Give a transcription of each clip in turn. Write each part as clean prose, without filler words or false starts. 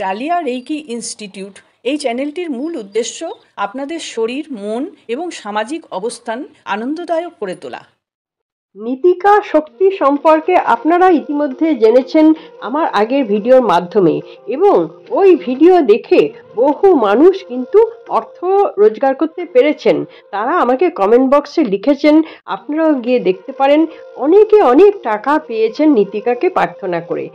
Dahlia reiki institute এই চ্যানেলটির মূল উদ্দেশ্য আপনাদের শরীর, মন এবং সামাজিক অবস্থান আনন্দদায়ক করে তোলা। নীতিকা শক্তি সম্পর্কে আপনারা ইতিমধ্যে জেনেছেন আমার আগের ভিডিওর মাধ্যমে, এবং ওই ভিডিও দেখে বহু মানুষ কিন্তু অর্থ রোজগার করতে পেরেছেন। তারা আমাকে কমেন্ট বক্সে লিখেছেন, আপনারাও গিয়ে দেখতে পারেন। অনেকে অনেক টাকা পেয়েছেন নীতিকাকে প্রার্থনা করে।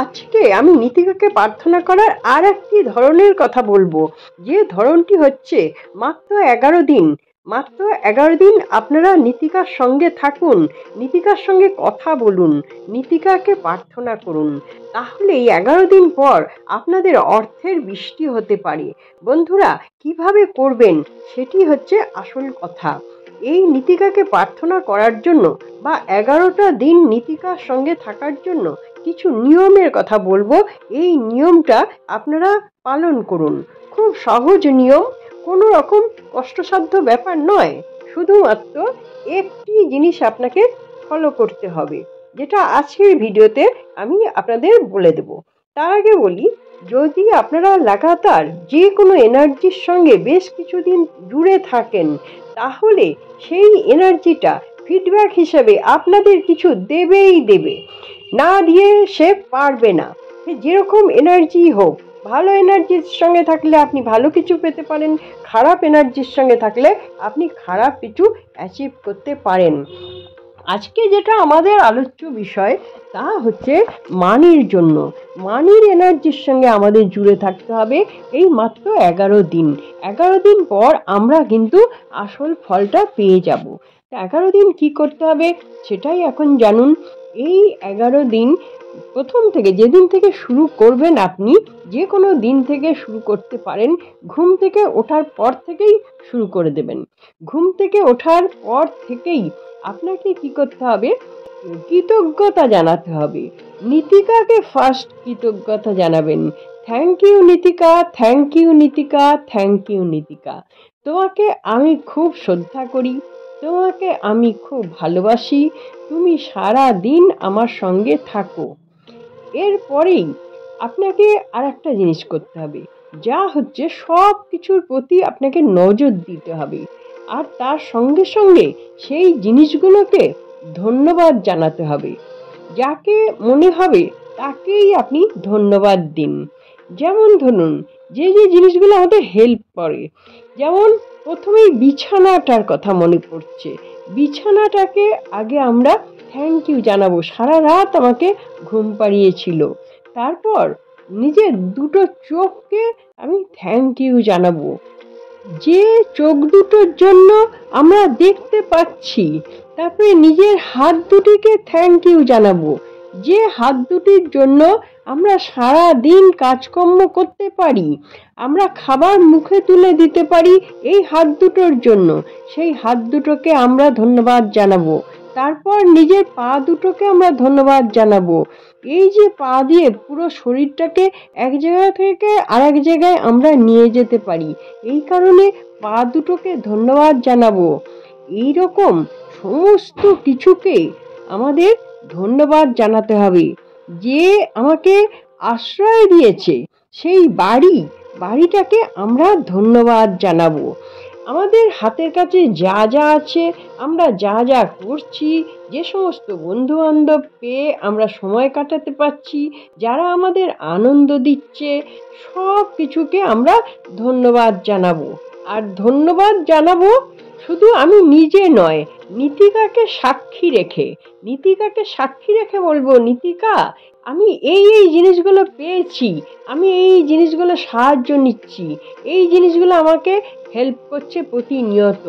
আজকে আমি নীতিকাকে প্রার্থনা করার আর একটি ধরনের কথা বলবো, যে ধরনটি হচ্ছে মাত্র 11 দিন। মাত্র 11 দিন আপনারা নীতিকার সঙ্গে থাকুন, নীতিকার সঙ্গে কথা বলুন, নীতিকাকে প্রার্থনা করুন। তাহলে এই 11 দিন পর আপনাদের অর্থের বৃষ্টি হতে পারে। বন্ধুরা, কিভাবে করবেন সেটি হচ্ছে আসল কথা। এই নীতিকাকে প্রার্থনা করার জন্য বা 11টা দিন নীতিকার সঙ্গে থাকার জন্য কিছু নিয়মের কথা বলবো। এই নিয়মটা আপনারা পালন করুন। খুব সহজ নিয়ম, কোনো রকম কষ্টসাধ্য ব্যাপার নয়। শুধুমাত্র একটি জিনিস আপনাকে ফলো করতে হবে, যেটা আজকের ভিডিওতে আমি আপনাদের বলে দেব। তার আগে বলি, যদি আপনারা লাগাতার যে কোনো এনার্জির সঙ্গে বেশ কিছুদিন জুড়ে থাকেন, তাহলে সেই এনার্জিটা ফিডব্যাক হিসেবে আপনাদের কিছু দেবেই দেবে, না দিয়ে সে পারবে না। যেরকম এনার্জি হোক, ভালো এনার্জির সঙ্গে থাকলে আপনি ভালো কিছু পেতে পারেন, খারাপ এনার্জির সঙ্গে থাকলে আপনি খারাপ কিছু অ্যাচিভ করতে পারেন। আজকে যেটা আমাদের আলোচ্য বিষয়, তা হচ্ছে মানির জন্য। মানির এনার্জির সঙ্গে আমাদের জুড়ে থাকতে হবে এই মাত্র 11 দিন। 11 দিন পর আমরা কিন্তু আসল ফলটা পেয়ে যাব। 11 দিন কি করতে হবে সেটাই এখন জানুন। এই 11 দিন প্রথম থেকে, যেদিন থেকে শুরু করবেন, আপনি যে কোনো দিন থেকে শুরু করতে পারেন। ঘুম থেকে ওঠার পর থেকেই শুরু করে দেবেন। ঘুম থেকে ওঠার পর থেকেই আপনাকে কি করতে হবে, কৃতজ্ঞতা জানাতে হবে। নীতিকাকে ফার্স্ট কৃতজ্ঞতা জানাবেন। Thank you Nitika, thank you Nitika, thank you Nitika. তোমাকে আমি খুব শ্রদ্ধা করি, তোমাকে আমি খুব ভালোবাসি, তুমি সারা দিন আমার সঙ্গে থাকো। এরপরেই আপনাকে আর একটা জিনিস করতে হবে, যা হচ্ছে সব কিছুর প্রতি আপনাকে নজর দিতে হবে। আর তার সঙ্গে সঙ্গে সেই জিনিসগুলোকে ধন্যবাদ জানাতে হবে। যাকে মনে হবে তাকেই আপনি ধন্যবাদ দিন। যেমন ধরুন, যে যে জিনিসগুলো আমাদের হেল্প করে, যেমন প্রথমেই বিছানাটার কথা মনে পড়ছে। বিছানাটাকে আগে আমরা থ্যাংক ইউ জানাবো, সারা রাত আমাকে ঘুম পাড়িয়েছিল। তারপর নিজের দুটো চোখকে আমি থ্যাংক ইউ জানাবো, যে চোখ দুটোর জন্য আমরা দেখতে পাচ্ছি। তারপরে নিজের হাত দুটিকে থ্যাংক ইউ জানাবো, যে হাত দুটির জন্য আমরা সারা দিন কাজকর্ম করতে পারি, আমরা খাবার মুখে তুলে দিতে পারি এই হাত দুটোর জন্য। সেই হাত দুটোকে আমরা ধন্যবাদ জানাবো। তারপর নিজের পা দুটোকে আমরা ধন্যবাদ জানাবো। এই যে পা দিয়ে পুরো শরীরটাকে এক জায়গা থেকে আরেক জায়গায় আমরা নিয়ে যেতে পারি, এই কারণে পা দুটোকে ধন্যবাদ জানাবো। এই রকম সমস্ত কিছুকে আমাদের ধন্যবাদ জানাতে হবে। যে আমাকে আশ্রয় দিয়েছে সেই বাড়িটাকে আমরা ধন্যবাদ জানাবো। আমাদের হাতের কাছে যা যা আছে, আমরা যা যা করছি, যে সমস্ত বন্ধু বান্ধব পেয়ে আমরা সময় কাটাতে পারছি, যারা আমাদের আনন্দ দিচ্ছে, সব কিছুকে আমরা ধন্যবাদ জানাবো। আর ধন্যবাদ জানাবো শুধু আমি নিজে নয়, নীতিকাকে সাক্ষী রেখে। নীতিকাকে সাক্ষী রেখে বলবো, নীতিকা আমি এই এই জিনিসগুলো পেয়েছি, আমি এই জিনিসগুলো সাহায্য নিচ্ছি, এই জিনিসগুলো আমাকে হেল্প করছে প্রতিনিয়ত,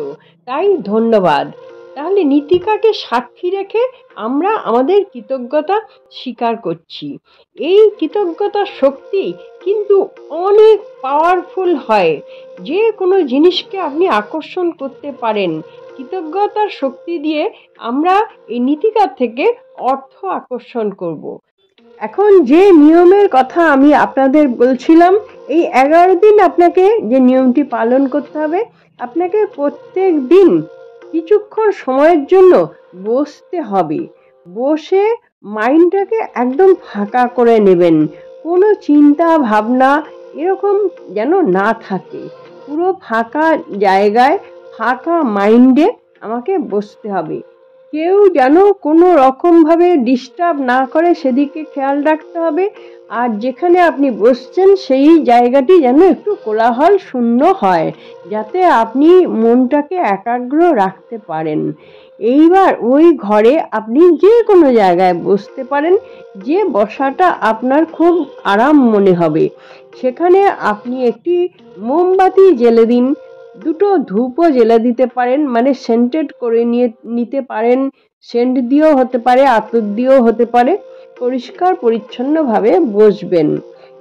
তাই ধন্যবাদ। তাহলে নীতিকাকে সাক্ষী রেখে আমরা আমাদের কৃতজ্ঞতা স্বীকার করছি। এই কৃতজ্ঞতার শক্তি কিন্তু অনেক পাওয়ারফুল হয়। যে কোনো জিনিসকে আপনি আকর্ষণ করতে পারেন কৃতজ্ঞতার শক্তি দিয়ে। আমরা এই নীতিকার থেকে অর্থ আকর্ষণ করব। এখন যে নিয়মের কথা আমি আপনাদের বলছিলাম, এই 11 দিন আপনাকে যে নিয়মটি পালন করতে হবে, আপনাকে প্রত্যেক দিন কিছুক্ষণ সময়ের জন্য বসতে হবে। বসে মাইন্ডটাকে একদম ফাঁকা করে নেবেন, কোনো চিন্তা ভাবনা এরকম যেন না থাকে। পুরো ফাঁকা জায়গায় ফাঁকা মাইন্ডে আমাকে বসতে হবে। কেউ যেন কোনো রকমভাবে ডিস্টার্ব না করে সেদিকে খেয়াল রাখতে হবে। আর যেখানে আপনি বসছেন সেই জায়গাটি যেন একটু কোলাহল শূন্য হয়, যাতে আপনি মনটাকে একাগ্র রাখতে পারেন। এইবার ওই ঘরে আপনি যে কোনো জায়গায় বসতে পারেন, যে বসাটা আপনার খুব আরাম মনে হবে। সেখানে আপনি একটি মোমবাতি জ্বেলে দিন, দুটো ধূপও জ্বেলে দিতে পারেন, মানে সেন্টেড করে নিতে পারেন। সেন্ট দিয়েও হতে পারে, আতর দিয়েও হতে পারে। পরিষ্কার পরিচ্ছন্নভাবে বসবেন।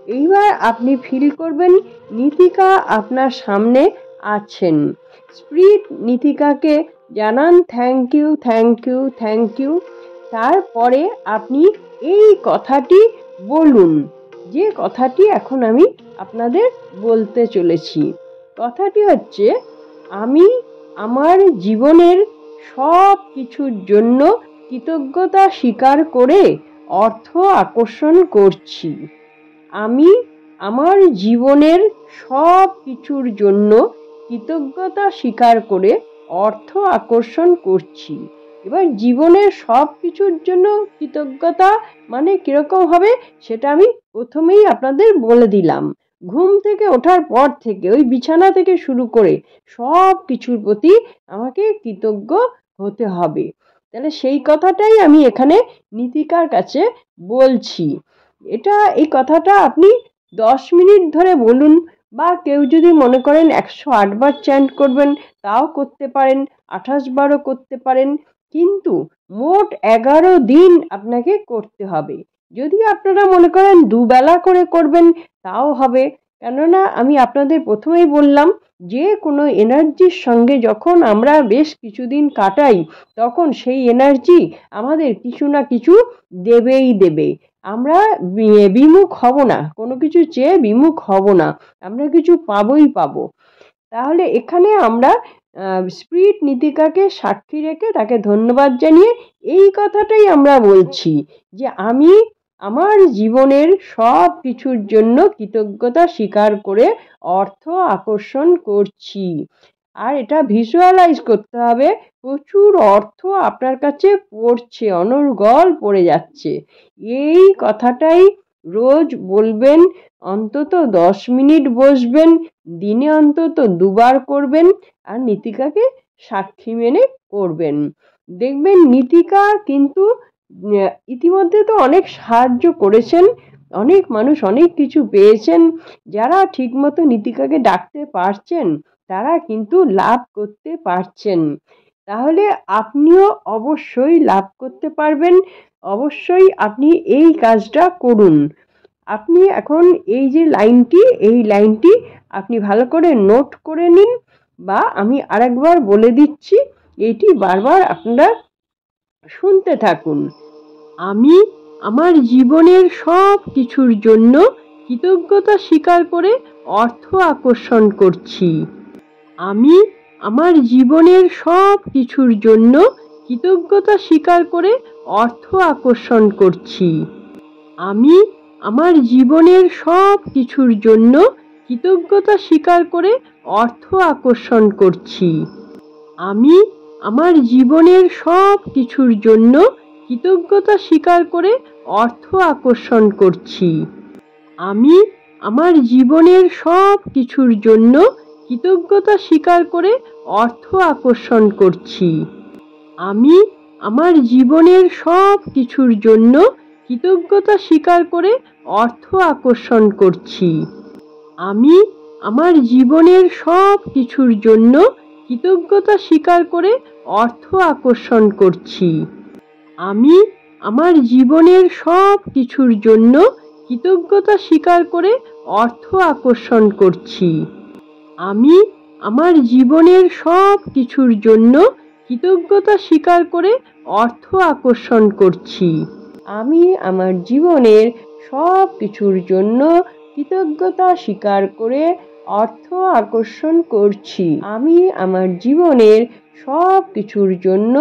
এইবার আপনি ফিল করবেন নীতিকা আপনার সামনে আছেন। স্পিরিট নীতিকাকে জানান thank you, thank you, thank you. তারপরে আপনি এই কথাটি বলুন, যে কথাটি এখন আমি আপনাদের বলতে চলেছি। কথাটি হচ্ছে, আমি আমার জীবনের সব কিছুর জন্য কৃতজ্ঞতা স্বীকার করে অর্থ আকর্ষণ করছি। আমি আমার জীবনের সব কিছুর জন্য কৃতজ্ঞতা স্বীকার করে অর্থ আকর্ষণ করছি। এবার জীবনের সব কিছুর জন্য কৃতজ্ঞতা মানে কিরকম হবে সেটা আমি প্রথমেই আপনাদের বলে দিলাম। ঘুম থেকে ওঠার পর থেকে ওই বিছানা থেকে শুরু করে সব কিছুর প্রতি আমাকে কৃতজ্ঞ হতে হবে। তাহলে সেই কথাটাই আমি এখানে নীতিকার কাছে বলছি। এই কথাটা আপনি 10 মিনিট ধরে বলুন, বা কেউ যদি মনে করেন 108 বার চ্যান্ট করবেন তাও করতে পারেন, 28 বারও করতে পারেন, কিন্তু মোট 11 দিন আপনাকে করতে হবে। যদি আপনারা মনে করেন দুবেলা করে করবেন তাও হবে, কেননা আমি আপনাদের প্রথমেই বললাম যে কোনো এনার্জির সঙ্গে যখন আমরা বেশ কিছুদিন কাটাই তখন সেই এনার্জি আমাদের কিছু না কিছু দেবেই দেবে। আমরা বিমুখ হব না, কোনো কিছু চেয়ে বিমুখ হব না, আমরা কিছু পাবোই পাবো। তাহলে এখানে আমরা স্পিরিট নীতিকাকে সাক্ষী রেখে তাকে ধন্যবাদ জানিয়ে এই কথাটাই আমরা বলছি যে আমি আমার জীবনের সব কিছুর জন্য কৃতজ্ঞতা স্বীকার করে অর্থ আকর্ষণ করছি। আর এটা ভিজুয়ালাইজ করতে হবে, প্রচুর অর্থ আপনার কাছে পড়ছে, অনর্গল পড়ে যাচ্ছে। এই কথাটাই রোজ বলবেন, অন্তত 10 মিনিট বসবেন, দিনে অন্তত 2 বার করবেন, আর নীতিকাকে সাক্ষী মেনে করবেন। দেখবেন নীতিকা কিন্তু ইতিমধ্যে তো অনেক সাহায্য করেছেন, অনেক মানুষ অনেক কিছু পেয়েছেন। যারা ঠিকমতো নীতিকাকে ডাকতে পারছেন তারা কিন্তু লাভ করতে পারছেন। তাহলে আপনিও অবশ্যই লাভ করতে পারবেন। অবশ্যই আপনি এই কাজটা করুন। আপনি এখন এই লাইনটি আপনি ভালো করে নোট করে নিন, বা আমি আরেকবার বলে দিচ্ছি, এটি বারবার আপনারা শুনতে থাকুন। আমি আমার জীবনের সব কিছুর জন্য কৃতজ্ঞতা স্বীকার করে অর্থ আকর্ষণ করছি। আমি আমার জীবনের সব কিছুর জন্য কৃতজ্ঞতা স্বীকার করে অর্থ আকর্ষণ করছি। আমি আমার জীবনের সব কিছুর জন্য কৃতজ্ঞতা স্বীকার করে অর্থ আকর্ষণ করছি। আমি আমার জীবনের সব কিছুর জন্য কৃতজ্ঞতা স্বীকার করে অর্থ আকর্ষণ করছি। আমি আমার জীবনের সব কিছুর জন্য কৃতজ্ঞতা স্বীকার করে অর্থ আকর্ষণ করছি। আমি আমার জীবনের সব কিছুর জন্য কৃতজ্ঞতা স্বীকার করে অর্থ আকর্ষণ করছি। আমি আমার জীবনের সব কিছুর জন্য কৃতজ্ঞতা স্বীকার করে অর্থ আকর্ষণ করছি। আমি আমার জীবনের সব কিছুর জন্য কৃতজ্ঞতা স্বীকার করে অর্থ আকর্ষণ করছি। আমি আমার জীবনের সব কিছুর জন্য কৃতজ্ঞতা স্বীকার করে অর্থ আকর্ষণ করছি। আমি আমার জীবনের সব কিছুর জন্য কৃতজ্ঞতা স্বীকার করে অর্থ আকর্ষণ করছি। আমি আমার জীবনের সব কিছুর জন্য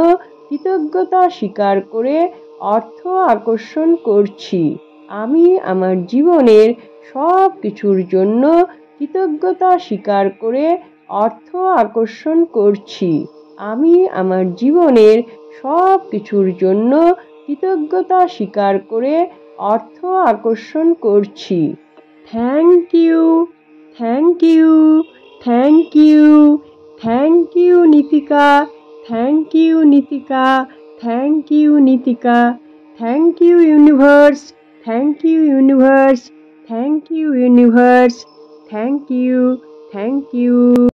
কৃতজ্ঞতা স্বীকার করে অর্থ আকর্ষণ করছি। আমি আমার জীবনের সব কিছুর জন্য কৃতজ্ঞতা স্বীকার করে অর্থ আকর্ষণ করছি। আমি আমার জীবনের সব কিছুর জন্য কৃতজ্ঞতা স্বীকার করে অর্থ আকর্ষণ করছি। Thank you, thank you, thank you, thank you Nitika, thank you Nitika, thank you Nitika, thank you universe, thank you universe, thank you universe, thank you, thank you.